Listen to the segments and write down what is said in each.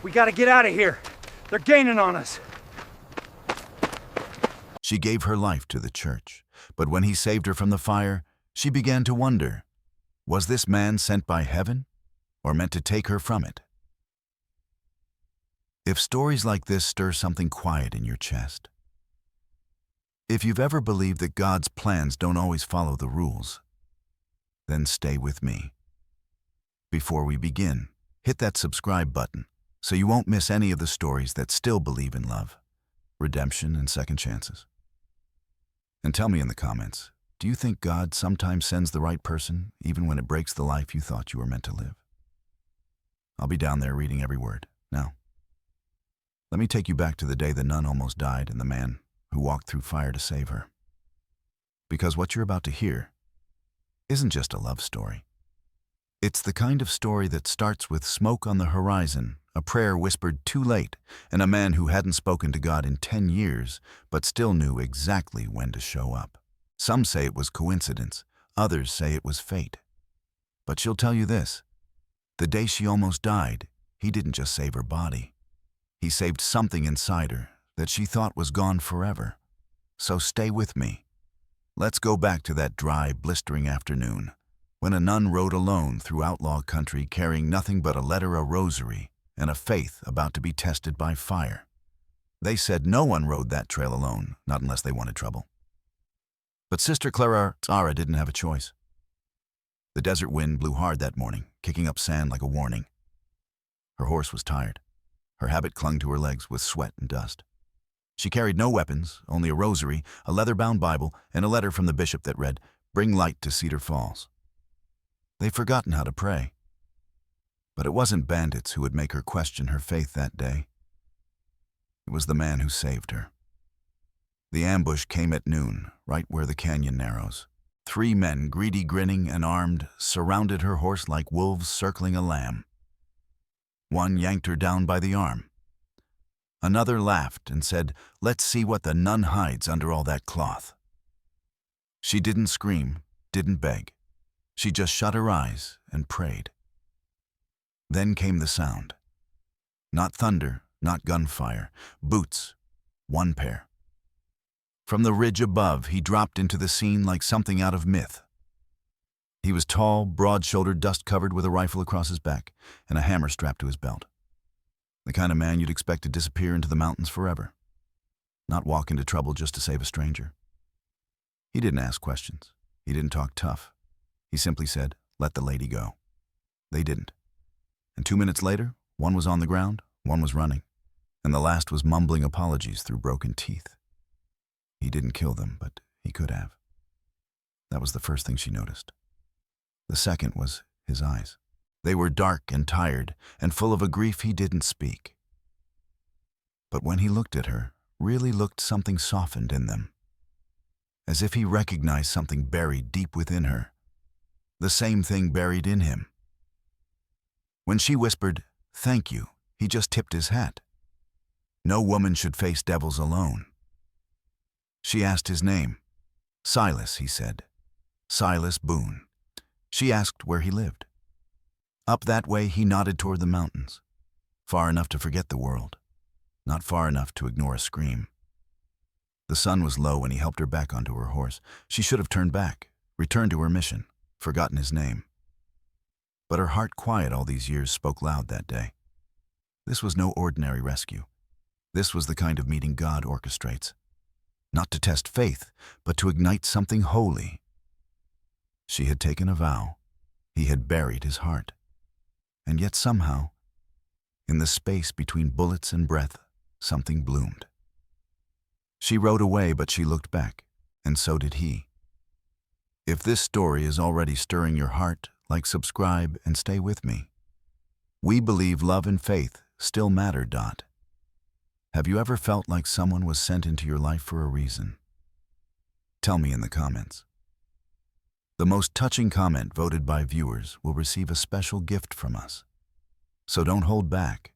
We gotta get out of here. They're gaining on us. She gave her life to the church, but when he saved her from the fire, she began to wonder, was this man sent by heaven or meant to take her from it? If stories like this stir something quiet in your chest, if you've ever believed that God's plans don't always follow the rules, then stay with me. Before we begin, hit that subscribe button so you won't miss any of the stories that still believe in love, redemption, and second chances. And tell me in the comments, do you think God sometimes sends the right person even when it breaks the life you thought you were meant to live? I'll be down there reading every word. Now, let me take you back to the day the nun almost died and the man who walked through fire to save her. Because what you're about to hear isn't just a love story. It's the kind of story that starts with smoke on the horizon, a prayer whispered too late, and a man who hadn't spoken to God in 10 years, but still knew exactly when to show up. Some say it was coincidence, others say it was fate. But she'll tell you this, the day she almost died, he didn't just save her body. He saved something inside her that she thought was gone forever. So stay with me. Let's go back to that dry, blistering afternoon, when a nun rode alone through outlaw country carrying nothing but a letter, a rosary, and a faith about to be tested by fire. They said no one rode that trail alone, not unless they wanted trouble. But Sister Clara didn't have a choice. The desert wind blew hard that morning, kicking up sand like a warning. Her horse was tired. Her habit clung to her legs with sweat and dust. She carried no weapons, only a rosary, a leather-bound Bible, and a letter from the bishop that read, "Bring light to Cedar Falls." They'd forgotten how to pray. But it wasn't bandits who would make her question her faith that day. It was the man who saved her. The ambush came at noon, right where the canyon narrows. 3 men, greedy, grinning, and armed, surrounded her horse like wolves circling a lamb. One yanked her down by the arm. Another laughed and said, "Let's see what the nun hides under all that cloth." She didn't scream, didn't beg. She just shut her eyes and prayed. Then came the sound. Not thunder, not gunfire. Boots, 1 pair. From the ridge above, he dropped into the scene like something out of myth. He was tall, broad-shouldered, dust-covered, with a rifle across his back and a hammer strapped to his belt. The kind of man you'd expect to disappear into the mountains forever, not walk into trouble just to save a stranger. He didn't ask questions. He didn't talk tough. He simply said, "Let the lady go." They didn't. And 2 minutes later, one was on the ground, one was running, and the last was mumbling apologies through broken teeth. He didn't kill them, but he could have. That was the first thing she noticed. The second was his eyes. They were dark and tired, and full of a grief he didn't speak. But when he looked at her, really looked, something softened in them, as if he recognized something buried deep within her, the same thing buried in him. When she whispered, "Thank you," he just tipped his hat. No woman should face devils alone. She asked his name. "Silas," he said. "Silas Boone." She asked where he lived. Up that way, he nodded toward the mountains, far enough to forget the world, not far enough to ignore a scream. The sun was low when he helped her back onto her horse. She should have turned back, returned to her mission, forgotten his name. But her heart, quiet all these years, spoke loud that day. This was no ordinary rescue. This was the kind of meeting God orchestrates, not to test faith, but to ignite something holy. She had taken a vow. He had buried his heart. And yet somehow, in the space between bullets and breath, something bloomed. She rode away, but she looked back, and so did he. If this story is already stirring your heart, like, subscribe, and stay with me. We believe love and faith still matter. Have you ever felt like someone was sent into your life for a reason? Tell me in the comments. The most touching comment voted by viewers will receive a special gift from us. So don't hold back.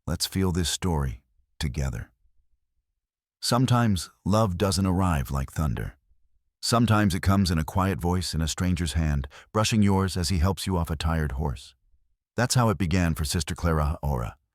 Let's feel this story together. Sometimes love doesn't arrive like thunder. Sometimes it comes in a quiet voice in a stranger's hand, brushing yours as he helps you off a tired horse. That's how it began for Sister Clara.